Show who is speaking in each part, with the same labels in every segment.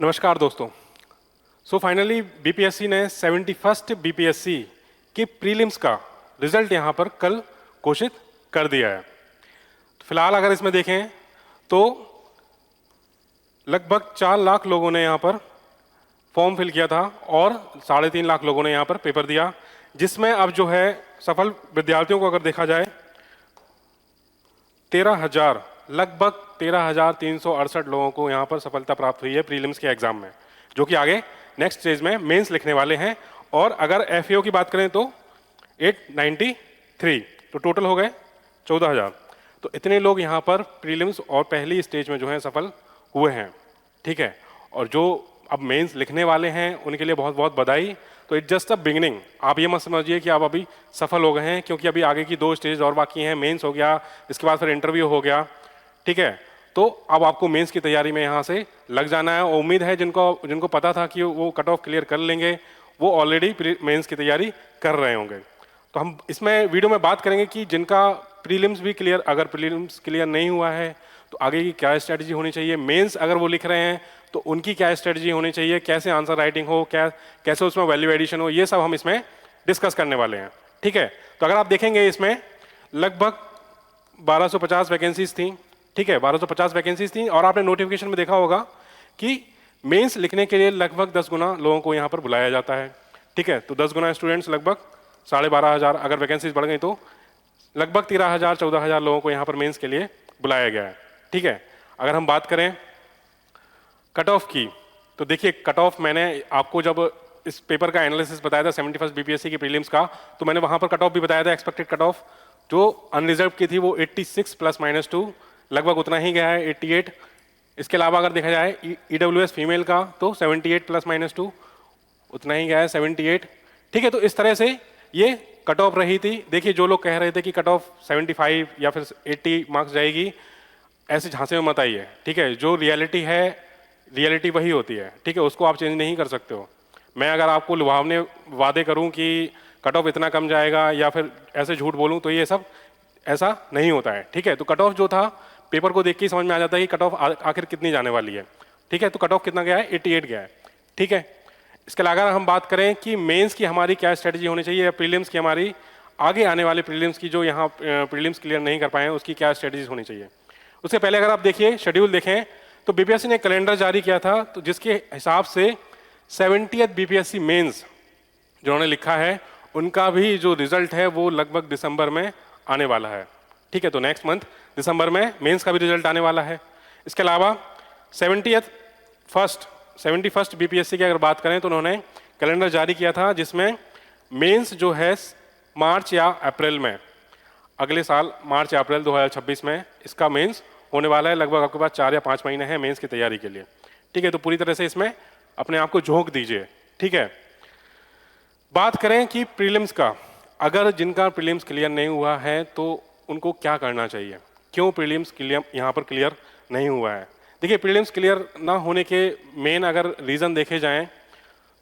Speaker 1: नमस्कार दोस्तों। Finally BPSC ने 71st बीपीएससी की प्रीलिम्स का रिजल्ट यहाँ पर कल घोषित कर दिया है। फिलहाल अगर इसमें देखें तो लगभग 4 लाख लोगों ने यहाँ पर फॉर्म फिल किया था और 3.5 लाख लोगों ने यहाँ पर पेपर दिया, जिसमें अब जो है सफल विद्यार्थियों को अगर देखा जाए 13,000 लगभग 13,368 लोगों को यहाँ पर सफलता प्राप्त हुई है प्रीलिम्स के एग्जाम में, जो कि आगे नेक्स्ट स्टेज में मेंस लिखने वाले हैं। और अगर एफएओ की बात करें तो 893, तो टोटल हो गए 14,000। तो इतने लोग यहाँ पर प्रीलिम्स और पहली स्टेज में जो है सफल हुए हैं, ठीक है। और जो अब मेंस लिखने वाले हैं उनके लिए बहुत बहुत बधाई। तो इट जस्ट अ बिगिनिंग, आप ये मत समझिए कि आप अभी सफल हो गए हैं, क्योंकि अभी आगे की 2 स्टेज और बाकी हैं। मेंस हो गया, इसके बाद फिर इंटरव्यू हो गया, ठीक है। तो अब आपको मेंस की तैयारी में यहाँ से लग जाना है। उम्मीद है जिनको पता था कि वो कट ऑफ क्लियर कर लेंगे, वो ऑलरेडी मेंस की तैयारी कर रहे होंगे। तो हम इसमें वीडियो में बात करेंगे कि जिनका प्रीलिम्स भी क्लियर, अगर प्रीलिम्स क्लियर नहीं हुआ है तो आगे की क्या स्ट्रेटजी होनी चाहिए। मेंस अगर वो लिख रहे हैं तो उनकी क्या स्ट्रेटजी होनी चाहिए, कैसे आंसर राइटिंग हो, कैसे उसमें वैल्यू एडिशन हो, ये सब हम इसमें डिस्कस करने वाले हैं, ठीक है। तो अगर आप देखेंगे इसमें लगभग 1250 वैकेंसीज थी, ठीक है, 1250 वैकेंसीज थी। और आपने नोटिफिकेशन में देखा होगा कि मेंस लिखने के लिए लगभग 10 गुना लोगों को यहाँ पर बुलाया जाता है, ठीक है। तो 10 गुना स्टूडेंट्स लगभग 12,500, अगर वैकेंसीज बढ़ गई तो लगभग 13,000 14,000 लोगों को यहाँ पर मेंस के लिए बुलाया गया है, ठीक है। अगर हम बात करें कट ऑफ की, तो देखिए कट ऑफ मैंने आपको जब इस पेपर का एनालिसिस बताया था 71st बीपीएससी की प्रीलिम्स का, तो मैंने वहां पर कट ऑफ भी बताया था। एक्सपेक्टेड कट ऑफ जो अनरिजर्व की थी वो 86 +-2 लगभग उतना ही गया है, 88। इसके अलावा अगर देखा जाए ईडब्ल्यूएस फीमेल का तो 78 +-2 उतना ही गया है, 78, ठीक है। तो इस तरह से ये कट ऑफ रही थी। देखिए जो लोग कह रहे थे कि कट ऑफ 75 या फिर 80 मार्क्स जाएगी, ऐसे झांसे में मत आइए, ठीक है। जो रियलिटी है, रियलिटी वही होती है, ठीक है, उसको आप चेंज नहीं कर सकते हो। मैं अगर आपको लुभावने वादे करूं कि कट ऑफ इतना कम जाएगा या फिर ऐसे झूठ बोलूं, तो ये सब ऐसा नहीं होता है, ठीक है। तो कट ऑफ जो था पेपर को देख के ही समझ में आ जाता है कि कट ऑफ आखिर कितनी जाने वाली है, ठीक है। तो कट ऑफ कितना गया है, 88 गया है, ठीक है। इसके अलावा अगर हम बात करें कि मेंस की हमारी क्या स्ट्रेटजी होनी चाहिए या प्रीलिम्स की, हमारी आगे आने वाले प्रीलिम्स की, जो यहाँ प्रीलिम्स क्लियर नहीं कर पाए हैं, उसकी क्या स्ट्रेटजीज होनी चाहिए। उससे पहले अगर आप देखिए शेड्यूल देखें तो बीपीएससी ने कैलेंडर जारी किया था, तो जिसके हिसाब से 70th बीपीएससी मेंस जिन्होंने लिखा है उनका भी जो रिजल्ट है वो लगभग दिसंबर में आने वाला है, ठीक है। तो नेक्स्ट मंथ दिसंबर में मेंस का भी रिजल्ट आने वाला है। इसके अलावा 71st बीपीएससी की अगर बात करें तो उन्होंने कैलेंडर जारी किया था, जिसमें मेंस जो है मार्च या अप्रैल में, अगले साल मार्च या अप्रैल 2026 में इसका मेंस होने वाला है। लगभग आपके पास 4 या 5 महीने हैं मेंस की तैयारी के लिए, ठीक है। तो पूरी तरह से इसमें अपने आप को झोंक दीजिए, ठीक है। बात करें कि प्रीलिम्स का, अगर जिनका प्रीलिम्स क्लियर नहीं हुआ है तो उनको क्या करना चाहिए, क्यों प्रीलिम्स क्लियर यहाँ पर क्लियर नहीं हुआ है। देखिए प्रीलिम्स क्लियर ना होने के मेन अगर रीज़न देखे जाएं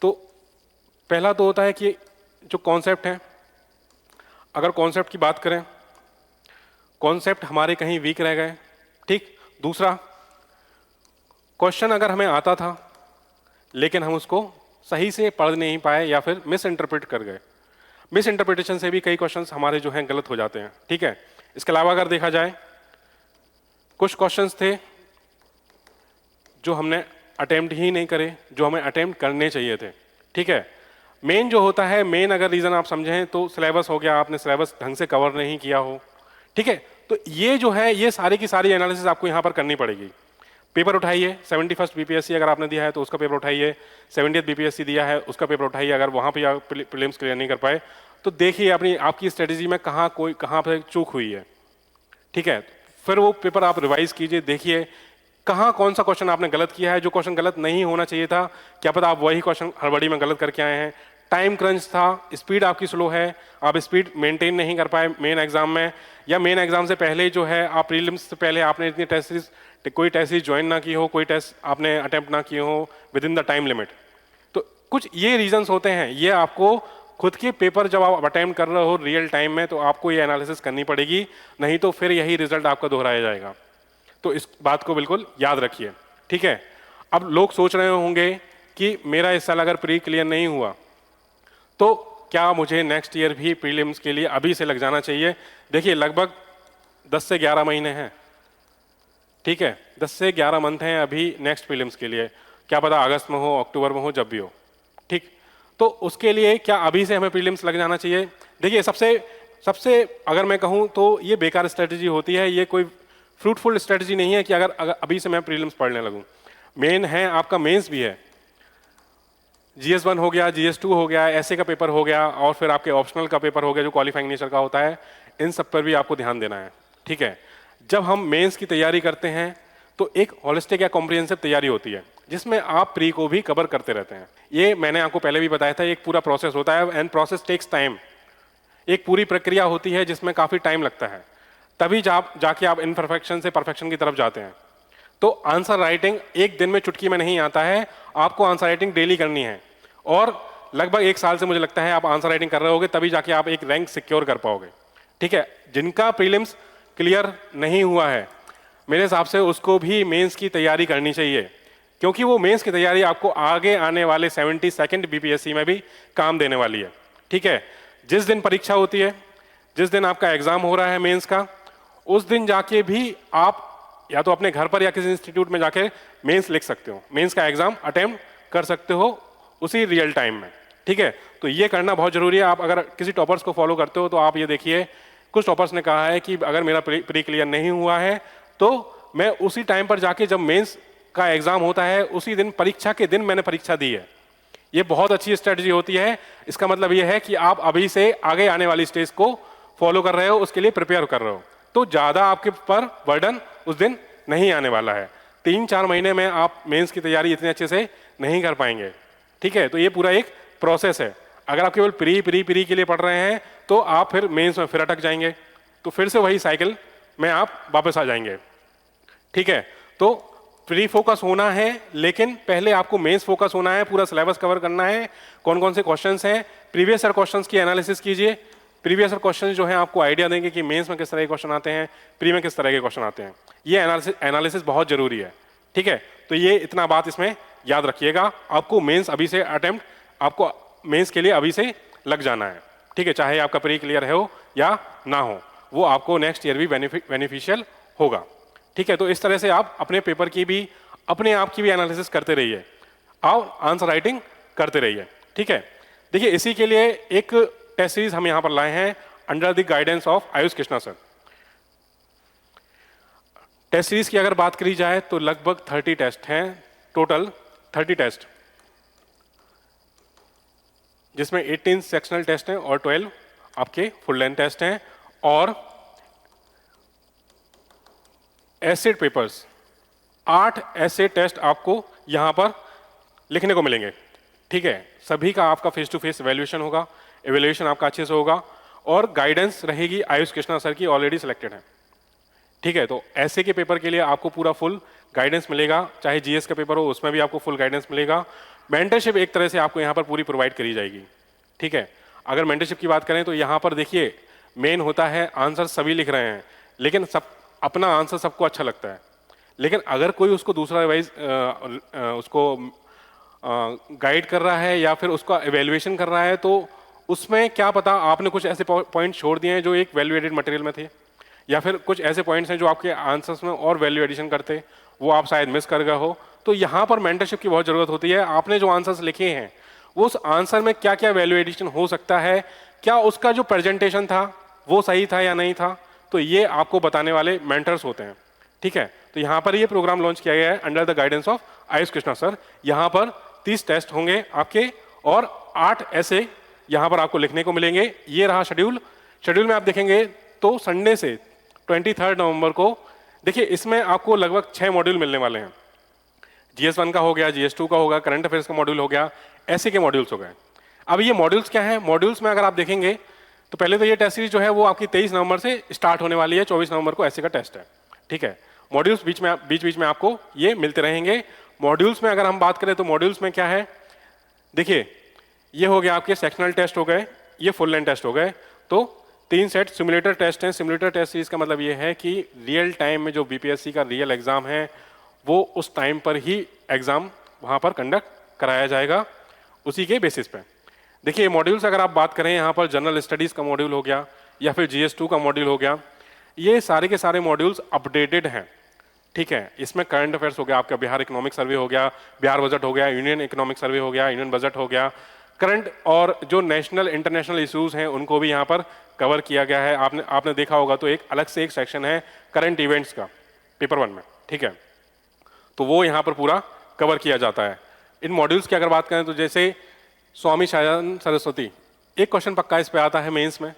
Speaker 1: तो पहला तो होता है कि जो कॉन्सेप्ट है, अगर कॉन्सेप्ट की बात करें, कॉन्सेप्ट हमारे कहीं वीक रह गए, ठीक। दूसरा, क्वेश्चन अगर हमें आता था लेकिन हम उसको सही से पढ़ नहीं पाए या फिर मिस इंटरप्रेट कर गए। मिस इंटरप्रिटेशन से भी कई क्वेश्चंस हमारे जो हैं गलत हो जाते हैं, ठीक है। इसके अलावा अगर देखा जाए कुछ क्वेश्चंस थे जो हमने अटेम्प्ट ही नहीं करे, जो हमें अटेम्प्ट करने चाहिए थे, ठीक है। मेन जो होता है, मेन अगर रीज़न आप समझें तो सिलेबस हो गया, आपने सिलेबस ढंग से कवर नहीं किया हो, ठीक है। तो ये जो है ये सारी की सारी एनालिसिस आपको यहाँ पर करनी पड़ेगी। पेपर उठाइए, 71st बीपीएससी अगर आपने दिया है तो उसका पेपर उठाइए, 70th बीपीएससी दिया है उसका पेपर उठाइए। अगर वहाँ पे आप प्रीलिम्स क्लियर नहीं कर पाए तो देखिए अपनी आपकी स्ट्रेटेजी में कहाँ पर चूक हुई है, ठीक है। फिर वो पेपर आप रिवाइज कीजिए, देखिए कहाँ कौन सा क्वेश्चन आपने गलत किया है। जो क्वेश्चन गलत नहीं होना चाहिए था, क्या पता आप वही क्वेश्चन हड़बड़ी में गलत करके आए हैं। टाइम क्रंच था, स्पीड आपकी स्लो है, आप स्पीड मेंटेन नहीं कर पाए मेन एग्जाम में, या मेन एग्जाम से पहले जो है आप प्रीलिम्स से पहले आपने इतनी कोई टेस्ट सीरीज ज्वाइन ना की हो, कोई टेस्ट आपने अटेम्प्ट ना किए हो with in the time limit. तो कुछ ये रीजंस होते हैं, ये आपको खुद के पेपर जब आप अटेम्प्ट कर रहे हो रियल टाइम में तो आपको ये एनालिसिस करनी पड़ेगी, नहीं तो फिर यही रिजल्ट आपका दोहराया जाएगा। तो इस बात को बिल्कुल याद रखिए, ठीक है। अब लोग सोच रहे होंगे कि मेरा इस साल अगर प्री क्लियर नहीं हुआ तो क्या मुझे नेक्स्ट ईयर भी प्रीलिम्स के लिए अभी से लग जाना चाहिए? देखिए लगभग 10 से 11 महीने हैं, ठीक है, 10 से 11 मंथ हैं अभी नेक्स्ट प्रीलिम्स के लिए। क्या पता अगस्त में हो, अक्टूबर में हो, जब भी हो, ठीक। तो उसके लिए क्या अभी से हमें प्रीलिम्स लग जाना चाहिए? देखिए सबसे सबसे अगर मैं कहूँ तो ये बेकार स्ट्रेटजी होती है, ये कोई फ्रूटफुल स्ट्रेटजी नहीं है कि अगर अभी से मैं प्रीलिम्स पढ़ने लगूँ। मेन है आपका मेंस भी है, GS1 हो गया, GS2 हो गया, ऐसे का पेपर हो गया, और फिर आपके ऑप्शनल का पेपर हो गया जो क्वालिफाइंग नेचर का होता है। इन सब पर भी आपको ध्यान देना है, ठीक है। जब हम मेंस की तैयारी करते हैं तो एक होलिस्टिक या कॉम्प्रिहेंसिव तैयारी होती है जिसमें आप प्री को भी कवर करते रहते हैं। ये मैंने आपको पहले भी बताया था, एक पूरा प्रोसेस होता है एंड प्रोसेस टेक्स टाइम। एक पूरी प्रक्रिया होती है जिसमें काफ़ी टाइम लगता है, तभी जाके आप इनपरफेक्शन से परफेक्शन की तरफ जाते हैं। तो आंसर राइटिंग एक दिन में चुटकी में नहीं आता है, आपको आंसर राइटिंग डेली करनी है, और लगभग 1 साल से मुझे लगता है आप आंसर राइटिंग कर रहे होगे, तभी जाके आप एक रैंक सिक्योर कर पाओगे, ठीक है। जिनका प्रीलिम्स क्लियर नहीं हुआ है, मेरे हिसाब से उसको भी मेंस की तैयारी करनी चाहिए, क्योंकि वो मेंस की तैयारी आपको आगे आने वाले 72nd BPSC में भी काम देने वाली है, ठीक है। जिस दिन परीक्षा होती है, जिस दिन आपका एग्जाम हो रहा है मेंस का, उस दिन जाके भी आप या तो अपने घर पर या किसी इंस्टीट्यूट में जाके मेंस लिख सकते हो, मेंस का एग्जाम अटेम्प्ट कर सकते हो उसी रियल टाइम में, ठीक है। तो ये करना बहुत जरूरी है। आप अगर किसी टॉपर्स को फॉलो करते हो तो आप ये देखिए, कुछ टॉपर्स ने कहा है कि अगर मेरा प्री क्लियर नहीं हुआ है तो मैं उसी टाइम पर जाके, जब मेंस का एग्जाम होता है उसी दिन, परीक्षा के दिन मैंने परीक्षा दी है। ये बहुत अच्छी स्ट्रेटजी होती है। इसका मतलब ये है कि आप अभी से आगे आने वाली स्टेज को फॉलो कर रहे हो, उसके लिए प्रिपेयर कर रहे हो, तो ज्यादा आपके पर बर्डन उस दिन नहीं आने वाला है। 3-4 महीने में आप मेंस की तैयारी इतने अच्छे से नहीं कर पाएंगे, ठीक है। तो ये पूरा एक प्रोसेस है। अगर आप केवल प्री के लिए पढ़ रहे हैं तो आप फिर मेंस में फिर अटक जाएंगे, तो फिर से वही साइकिल में आप वापस आ जाएंगे, ठीक है। तो प्री फोकस होना है, लेकिन पहले आपको मेंस फोकस होना है, पूरा सिलेबस कवर करना है, कौन कौन से क्वेश्चंस हैं, प्रीवियस ईयर क्वेश्चंस की एनालिसिस कीजिए। प्रीवियस ईयर क्वेश्चंस जो हैं आपको आइडिया देंगे कि मेंस में किस तरह के क्वेश्चन आते हैं, प्री में किस तरह के क्वेश्चन आते हैं। ये एनालिसिस बहुत जरूरी है, ठीक है। तो ये इतना बात इसमें याद रखिएगा, आपको मेंस अभी से अटेम्प्ट, आपको मेंस के लिए अभी से लग जाना है, ठीक है। चाहे आपका प्री क्लियर हो या ना हो, वो आपको नेक्स्ट ईयर भी बेनिफिशियल होगा, ठीक है। तो इस तरह से आप अपने पेपर की भी, अपने आप की भी एनालिसिस करते रहिए, और आंसर राइटिंग करते रहिए, ठीक है। देखिए इसी के लिए एक टेस्ट सीरीज हम यहां पर लाए हैं under the guidance of Ayush Krishna sir. Test series की अगर बात करी जाए तो लगभग 30 टेस्ट हैं, टोटल 30 टेस्ट, जिसमें 18 सेक्शनल टेस्ट हैं और 12 आपके फुल लेंथ टेस्ट हैं, और एसेट पेपर्स 8 ऐसे टेस्ट आपको यहां पर लिखने को मिलेंगे, ठीक है। सभी का आपका फेस टू फेस एवेल्यूएशन होगा, एवेल्यूएशन आपका अच्छे से होगा, और गाइडेंस रहेगी आयुष कृष्णा सर की, ऑलरेडी सिलेक्टेड है, ठीक है। तो ऐसे के पेपर के लिए आपको पूरा फुल गाइडेंस मिलेगा, चाहे जीएस का पेपर हो उसमें भी आपको फुल गाइडेंस मिलेगा। मेंटरशिप एक तरह से आपको यहाँ पर पूरी प्रोवाइड करी जाएगी, ठीक है। अगर मेंटरशिप की बात करें तो यहाँ पर देखिए मेन होता है, आंसर सभी लिख रहे हैं, लेकिन सब अपना आंसर सबको अच्छा लगता है, लेकिन अगर कोई उसको दूसरा रिवाइज उसको गाइड कर रहा है या फिर उसका एवेल्युएशन कर रहा है, तो उसमें क्या पता आपने कुछ ऐसे पॉइंट छोड़ दिए हैं जो एक वैल्यू एडेड मटेरियल में थे, या फिर कुछ ऐसे पॉइंट्स हैं जो आपके आंसर्स में और वैल्यू एडिशन करते, वो आप शायद मिस कर गए हो। तो यहाँ पर मेंटरशिप की बहुत ज़रूरत होती है। आपने जो आंसर्स लिखे हैं वो उस आंसर में क्या क्या वैल्यू एडिशन हो सकता है, क्या उसका जो प्रेजेंटेशन था वो सही था या नहीं था, तो ये आपको बताने वाले मेंटर्स होते हैं, ठीक है। तो यहाँ पर ये प्रोग्राम लॉन्च किया गया है under the guidance of Ayush Krishna sir. यहाँ पर 30 टेस्ट होंगे आपके, और 8 ऐसे यहाँ पर आपको लिखने को मिलेंगे। ये रहा शेड्यूल। शेड्यूल में आप देखेंगे तो संडे से 23 नवंबर को, देखिए इसमें आपको लगभग 6 मॉड्यूल मिलने वाले हैं। GS1 का हो गया, GS2 का होगा, करंट अफेयर्स का मॉड्यूल हो गया, ऐसे के मॉड्यूल्स हो गए। अब ये मॉड्यूल्स क्या हैं? मॉड्यूल्स में अगर आप देखेंगे तो पहले तो ये टेस्ट सीरीज जो है वो आपकी 23 नवंबर से स्टार्ट होने वाली है, 24 नवंबर को ऐसे का टेस्ट है, ठीक है। मॉड्यूल्स बीच में आपको ये मिलते रहेंगे। मॉड्यूल्स में अगर हम बात करें तो मॉड्यूल्स में क्या है, देखिए ये हो गया आपके सेक्शनल टेस्ट हो गए, ये फुल लेंथ टेस्ट हो गए, तो 3 सेट सिमुलेटर टेस्ट हैं। सिमुलेटर टेस्ट सीरीज का मतलब ये है कि रियल टाइम में जो बीपीएससी का रियल एग्जाम है वो उस टाइम पर ही एग्ज़ाम वहाँ पर कंडक्ट कराया जाएगा उसी के बेसिस पे। देखिए मॉड्यूल्स अगर आप बात करें यहाँ पर जनरल स्टडीज़ का मॉड्यूल हो गया या फिर GS2 का मॉड्यूल हो गया, ये सारे के सारे मॉड्यूल्स अपडेटेड हैं, ठीक है। इसमें करंट अफेयर्स हो गया, आपका बिहार इकोनॉमिक सर्वे हो गया, बिहार बजट हो गया, यूनियन इकोनॉमिक सर्वे हो गया, यूनियन बजट हो गया, करंट और जो नेशनल इंटरनेशनल इश्यूज हैं उनको भी यहाँ पर कवर किया गया है। आपने देखा होगा तो एक अलग से एक सेक्शन है करंट इवेंट्स का पेपर 1 में, ठीक है, तो वो यहाँ पर पूरा कवर किया जाता है। इन मॉड्यूल्स की अगर बात करें तो जैसे स्वामी शानंद सरस्वती, एक क्वेश्चन पक्का इस पे आता है मेंस में,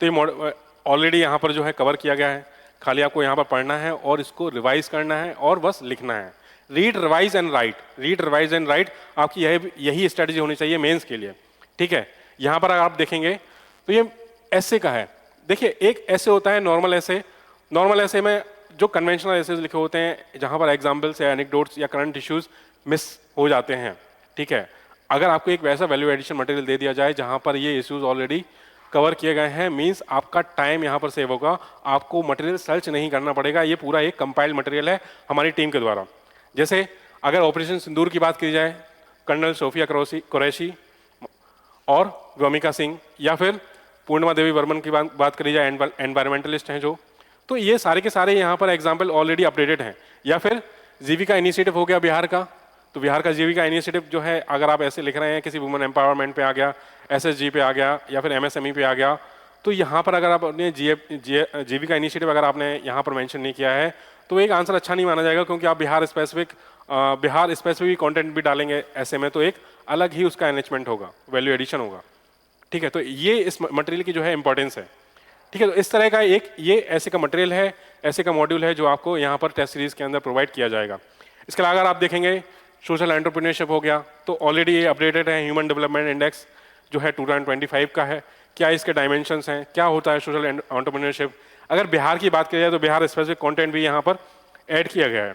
Speaker 1: तो ये ऑलरेडी यहाँ पर जो है कवर किया गया है, खाली आपको यहाँ पर पढ़ना है और इसको रिवाइज करना है और बस लिखना है। Read revise and right, read revise and right आपकी यही स्ट्रेटजी होनी चाहिए मेंस के लिए, ठीक है। यहाँ पर अगर आप देखेंगे तो ये ऐसे का है। देखिए एक ऐसे होता है नॉर्मल ऐसे, नॉर्मल ऐसे में जो कन्वेंशनल ऐसे लिखे होते हैं जहाँ पर एग्जाम्पल्स या एनेक्डोट्स या करंट इश्यूज मिस हो जाते हैं, ठीक है। अगर आपको एक वैसा वैल्यू एडिशन मटेरियल दे दिया जाए जहाँ पर ये इश्यूज ऑलरेडी कवर किए गए हैं, मींस आपका टाइम यहाँ पर सेव होगा, आपको मटेरियल सर्च नहीं करना पड़ेगा, ये पूरा एक कंपाइल्ड मटेरियल है हमारी टीम के द्वारा। जैसे अगर ऑपरेशन सिंदूर की बात की जाए, कर्नल सोफिया कुरैशी और व्योमिका सिंह, या फिर पूर्णिमा देवी वर्मन की बात करी जाए, एनवायरमेंटलिस्ट हैं जो, तो ये सारे के सारे यहाँ पर एग्जाम्पल ऑलरेडी अपडेटेड हैं। या फिर जीविका इनिशिएटिव हो गया बिहार का, तो बिहार का जीविका इनिशिएटिव जो है अगर आप ऐसे लिख रहे हैं किसी वुमेन एम्पावरमेंट पे आ गया, SSG पे आ गया या फिर MSME पे आ गया, तो यहाँ पर अगर आपने जीविका इनिशिएटिव अगर आपने यहाँ पर मेंशन नहीं किया है तो एक आंसर अच्छा नहीं माना जाएगा, क्योंकि आप बिहार स्पेसिफिक कंटेंट भी डालेंगे ऐसे में, तो एक अलग ही उसका एनरिचमेंट होगा, वैल्यू एडिशन होगा, ठीक है। तो ये इस मटेरियल की जो है इंपॉर्टेंस है, ठीक है। तो इस तरह का एक ये ऐसे का मटेरियल है, ऐसे का मॉड्यूल है जो आपको यहाँ पर टेस्ट सीरीज के अंदर प्रोवाइड किया जाएगा। इसके अलावा अगर आप देखेंगे सोशल एंटरप्रेन्योरशिप हो गया, तो ऑलरेडी ये अपडेटेड है। ह्यूमन डेवलपमेंट इंडेक्स जो है 2025 का है, क्या इसके डायमेंशंस हैं, क्या होता है सोशल एंटरप्रेन्योरशिप। अगर बिहार की बात की जाए तो बिहार स्पेसिफिक कंटेंट भी यहाँ पर ऐड किया गया है।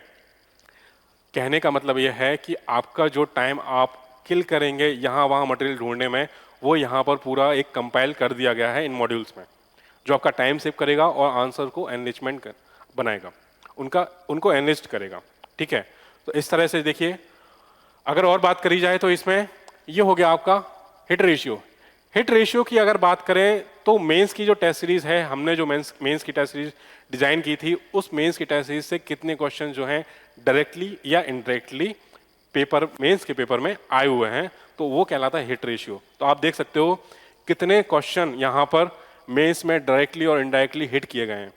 Speaker 1: कहने का मतलब यह है कि आपका जो टाइम आप किल करेंगे यहाँ वहाँ मटेरियल ढूंढने में, वो यहाँ पर पूरा एक कंपाइल कर दिया गया है इन मॉड्यूल्स में, जो आपका टाइम सेव करेगा और आंसर को एनरिचमेंट बनाएगा, उनको एनरिच्ड करेगा, ठीक है। तो इस तरह से देखिए, अगर और बात करी जाए तो इसमें ये हो गया आपका हिट रेशियो। हिट रेशियो की अगर बात करें तो मेंस की जो टेस्ट सीरीज है, हमने जो मेंस की टेस्ट सीरीज डिजाइन की थी, उस मेंस की टेस्ट सीरीज से कितने क्वेश्चन जो हैं डायरेक्टली या इनडायरेक्टली मेंस के पेपर में आए हुए हैं, तो वो कहलाता है हिट रेशियो। तो आप देख सकते हो कितने क्वेश्चन यहाँ पर मेंस में डायरेक्टली और इनडायरेक्टली हिट किए गए हैं,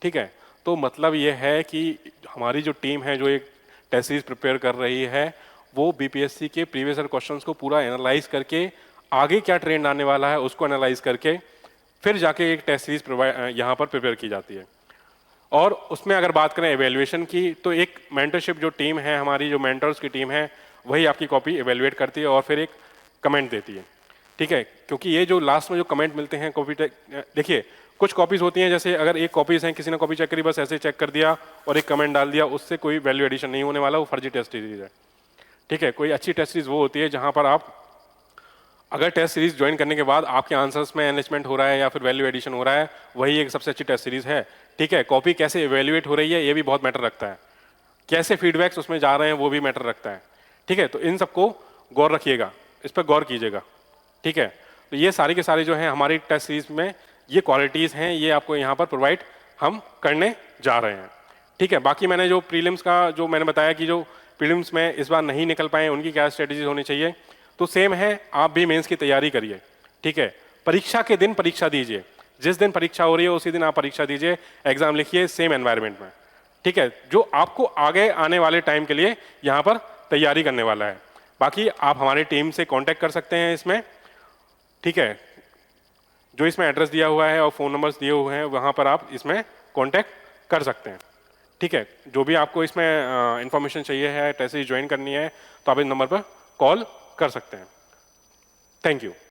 Speaker 1: ठीक है। तो मतलब ये है कि हमारी जो टीम है जो एक टेस्ट सीरीज प्रिपेयर कर रही है, वो BPSC के प्रीवियस ईयर क्वेश्चंस को पूरा एनालाइज करके आगे क्या ट्रेंड आने वाला है उसको एनालाइज करके फिर जाके एक टेस्ट सीरीज यहाँ पर प्रिपेयर की जाती है। और उसमें अगर बात करें एवेल्युएशन की, तो एक मेंटरशिप जो टीम है हमारी, जो मेंटर्स की टीम है, वही आपकी कॉपी एवेल्युएट करती है और फिर एक कमेंट देती है, ठीक है। क्योंकि ये जो लास्ट में जो कमेंट मिलते हैं कॉपी, देखिए कुछ कॉपीज होती हैं, जैसे अगर एक कॉपीज हैं, किसी ने कॉपी चेक करी, बस ऐसे चेक कर दिया और एक कमेंट डाल दिया, उससे कोई वैल्यू एडिशन नहीं होने वाला, वो फर्जी टेस्ट सीरीज है, ठीक है। कोई अच्छी टेस्ट सीरीज वो होती है जहां पर आप अगर टेस्ट सीरीज ज्वाइन करने के बाद आपके आंसर्स में एनरिचमेंट हो रहा है या फिर वैल्यू एडिशन हो रहा है, वही एक सबसे अच्छी टेस्ट सीरीज है, ठीक है। कॉपी कैसे इवेल्युएट हो रही है ये भी बहुत मैटर रखता है, कैसे फीडबैक्स उसमें जा रहे हैं वो भी मैटर रखता है, ठीक है। तो इन सबको गौर रखिएगा, इस पर गौर कीजिएगा, ठीक है। तो ये सारी के सारी जो है हमारी टेस्ट सीरीज में ये क्वालिटीज़ हैं, ये आपको यहाँ पर प्रोवाइड हम करने जा रहे हैं, ठीक है। बाकी मैंने जो प्रीलिम्स का जो मैंने बताया कि जो प्रीलिम्स में इस बार नहीं निकल पाए उनकी क्या स्ट्रेटेजीज होनी चाहिए, तो सेम है, आप भी मेंस की तैयारी करिए, ठीक है। परीक्षा के दिन परीक्षा दीजिए, जिस दिन परीक्षा हो रही है उसी दिन आप परीक्षा दीजिए, एग्जाम लिखिए सेम एनवायरनमेंट में, ठीक है, जो आपको आगे आने वाले टाइम के लिए यहाँ पर तैयारी करने वाला है। बाकी आप हमारी टीम से कांटेक्ट कर सकते हैं इसमें, ठीक है। जो इसमें एड्रेस दिया हुआ है और फ़ोन नंबर्स दिए हुए हैं वहाँ पर आप इसमें कांटेक्ट कर सकते हैं, ठीक है। जो भी आपको इसमें इंफॉर्मेशन चाहिए है, टेस्ट सीरीज ज्वाइन करनी है, तो आप इस नंबर पर कॉल कर सकते हैं। Thank you.